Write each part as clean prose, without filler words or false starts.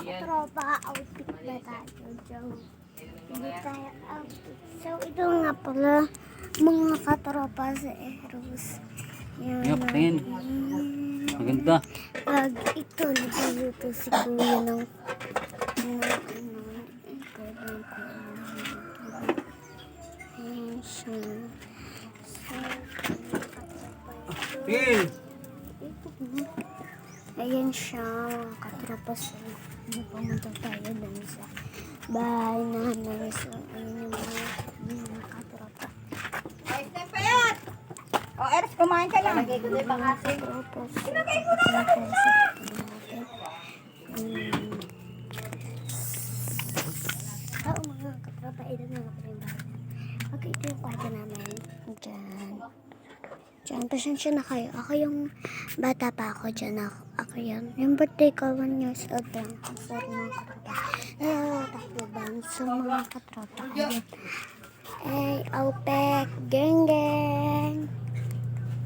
katropa, outfit na tayo, Joe. Hindi tayo outfit. So, ito nga pala, mga katropa sa Eros. Yup, ayan. Maganda. Pag ito, nagluto si Kuya ng ayan siya. So, Pin! ayan siya, mga katropa. So, pumunta tayo dun sa bahay namin. So, ayan yung mga katropa. Ay, step yan! O, Eres, kumain ka na. Lagay ko na yung pangasin. Ilagay ko na. Oo, mga katropa, ito na ako yung bahay. Okay, ito yung kwarto namin. Diyan, pasensya na kayo. Ako yung bata pa ako dyan. Ako yan. Yung birthday ko, 1 years old lang. Sorry mga katropa. Takbo bang sa mga katropa. Ayan. Ay, Opek, geng geng.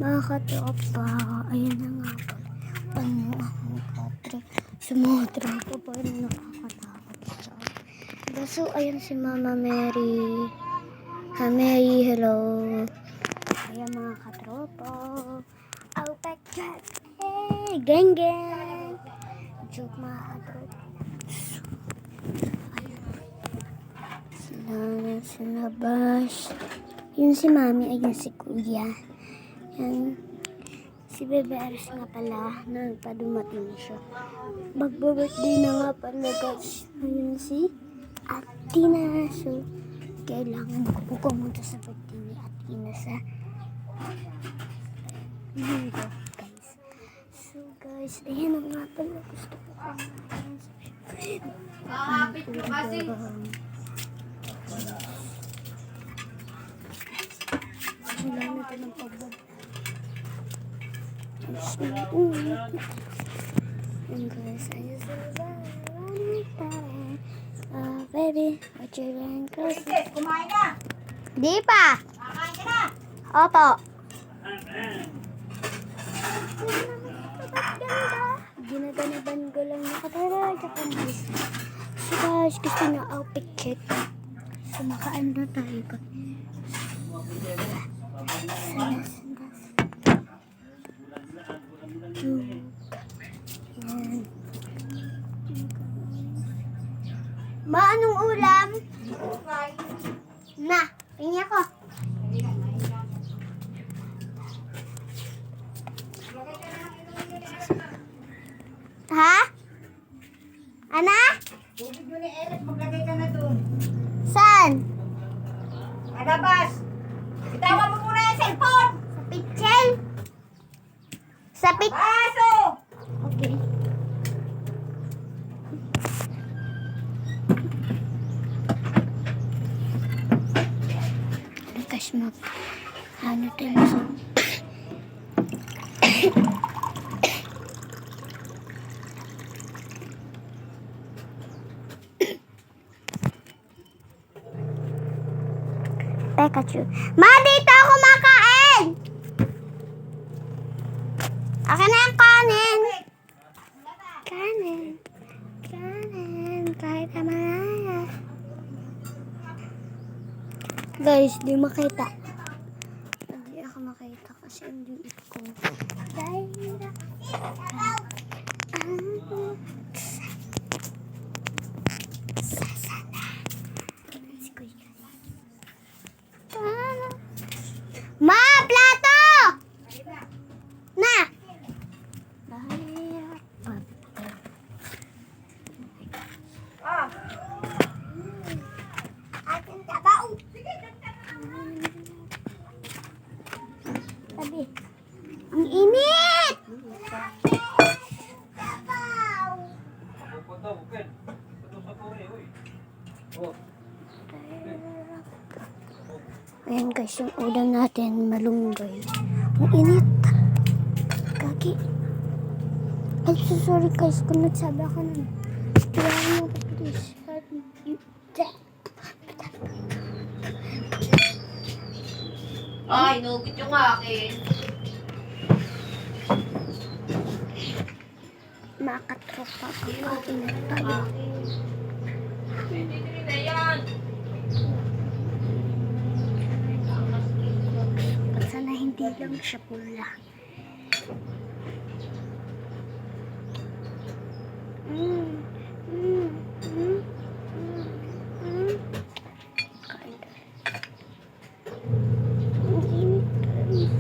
Mga katropa, ayan na nga po. Ano ang katrip? Sa mga tropa pa rin nakakatakot siya. So, ayan si Mama Mary. Ha, Mary, hello. Ayan mga katropa. Opek, hey, geng geng. Joke mga katropa. Sila na sa labas. Yun si Mami, ayun si Kuya. Yan. Si Bebe Aris nga pala, nagpadumating siya. Magbo-birthday na nga pala guys. Ayun si Atina. So, kailangan ko pumunta sa birthday ni Atina sa linggo guys. So guys, ayan na nga pala. Gusto ko kumain sa Hapit mo kasi. wala na ito ng pagbab. And guys, I just baby, what you doing? Princess, kumain na. Di pa! Kakain ka na. Opo. Ginaganaban ko lang nakatara. So guys, gusto nyo outfit check. So makaan na tayo ko. Ma, anong ulam? Na, tingin ako. Ha? Ana? Bubig yun ni Eres, maglagay ka na doon. Saan? Malabas. Itawan mo muna yung cellphone. Sa pitchen? Sa pit... Baso. Okay. Lukas mo. Ano tayo? Pikachu. Ma, dito ako makain! Akin na yung kanin. Kanin. Kanin. Kahit naman. Guys, di makita. Hindi ako makita kasi hindi ko. Dahil Ma, plato! Na! Ah. Ating tabaw. Sabi, ang init! Tabaw! Ayan guys, yung ulam natin, malunggay. Ang init. Kaki. I'm so sorry guys kung nagsabi ako nun. Kailangan mo please help me. Ay, nugit yung akin. Makat So, kakakain tayo. Sana hindi lang siya pula. Mm, mm, mm, mm. Kain tayo. Ang init, guys.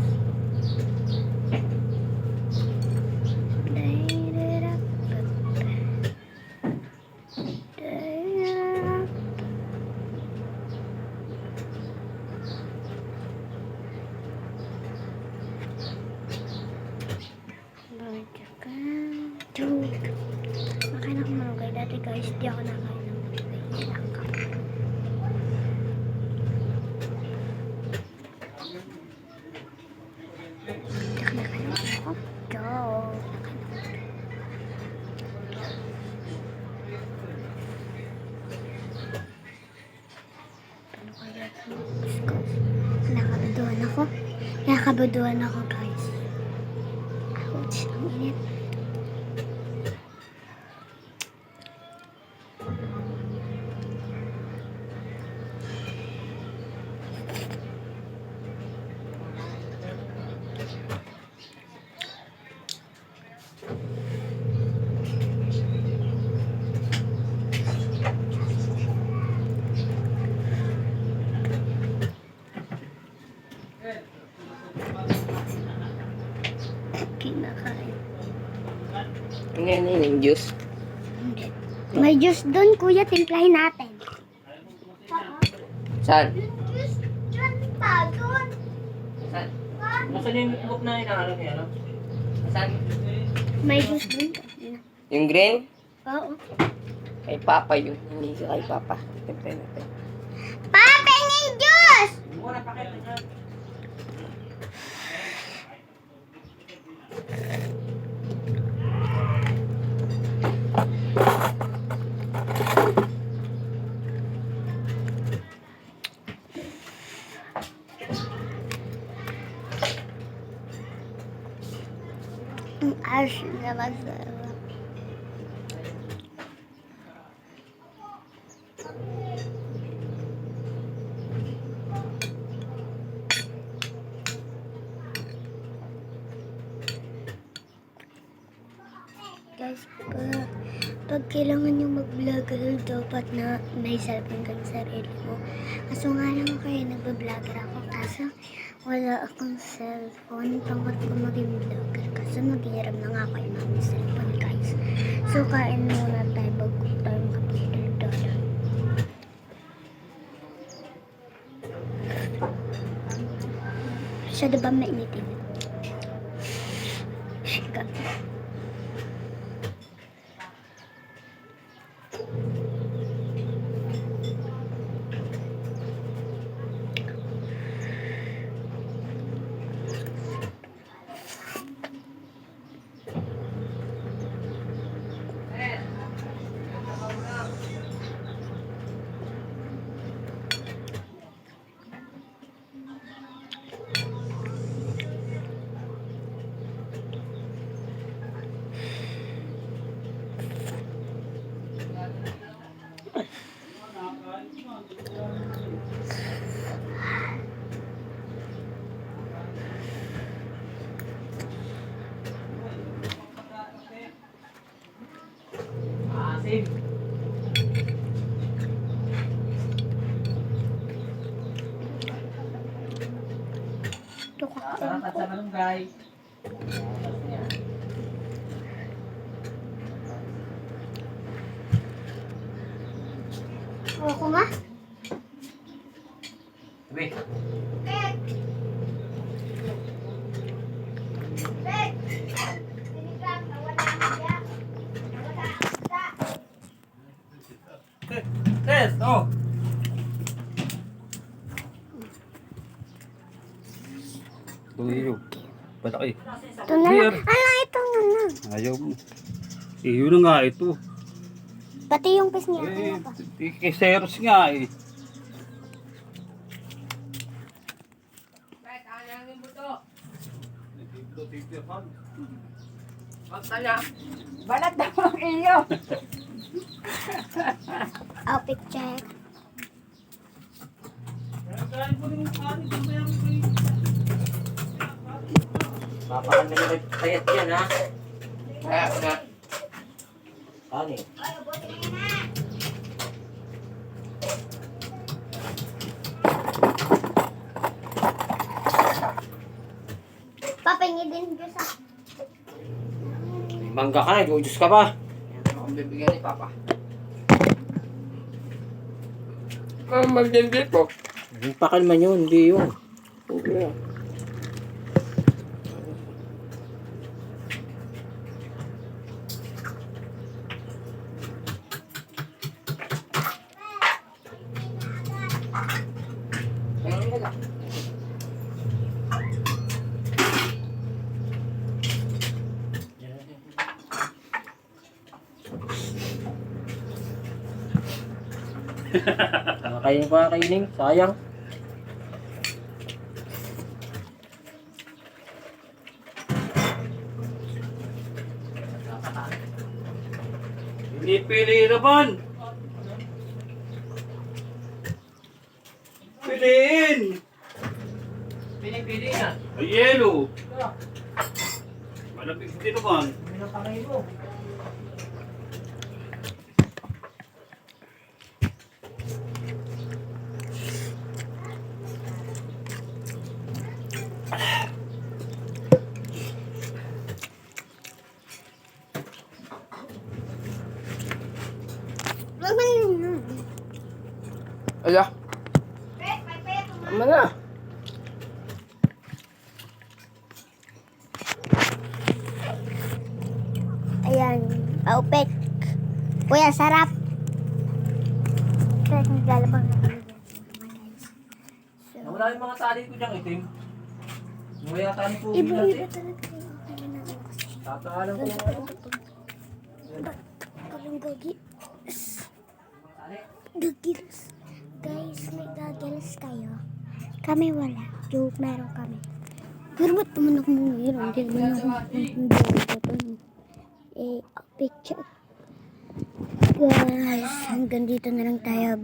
Makain ako malunggay. Dati guys, di ako nakain ng malunggay. Ilang ka. Nakain ako. Go. Ano kaya ito? Nakabaduhan ako. Nakabaduhan ako guys. Ouch, ang init. Kinakain. Ano yung juice? Hindi. May juice doon, kuya. Timplahin natin. Saan? Juice dyan pa, doon. Saan? Nasaan yung book na inaano niya, no? Saan? May juice doon. Yung green? Oo. Kay Papa yun. Hindi ka kay Papa. Temple natin. Papa, yung juice! Muna, pakita niya. Ang asin na masarap. Guys, pag kailangan nyo mag-vlogger, dapat na may cellphone ka sa sarili mo. Kaso nga lang kaya nagbablogger ako, kaso wala akong cellphone. Pangat ko maging vlogger, kaso nag-iram na nga ako yung mga cellphone, guys. So, kain muna tayo bago tayo makapag-dollar. Siya diba mainitin? Shika. Ito kakain ko. Sa malunggay. Ako nga? Sabi. Test, oh. Tuyo. Pataki. Ito na lang. Ala, ito na lang. Ayaw mo. Eh, yun na nga ito. Pati yung piece niya. Eh, Ano ba? kiseros nga eh. Balat daw ang iyo. Outfit check. Papakanda mo kay Payat yan, ha? Kani? Papahingi din Diyos ah. Mangga ka na, Diyos ka pa. Ang bibigyan ni Papa. Magdindi po. Yung pakalman yun, hindi yun. Okay. Nakakainin ko kakainin, sayang. Hindi pili naman. Piliin. Pili-pili na. Ay, yelo. Malapit din naman. Pinapakain mo. Ala. Tama na. Ayan. Outfit. Kuya, sarap. Kaya naglalabang na kami dyan, mga guys. Nawala yung mga tali ko dyan, itim. Nawala yung tali ko. Iba-iba talaga yung kanya na ano kasi. Tataalam ko lang ano. Parang gagi. Tali. Gagils. Guys, may gagils kayo. Kami wala. Joke, meron kami. Pero ba't naman ako mayroon? Hindi naman ako picture. Guys, hanggang dito na lang tayo.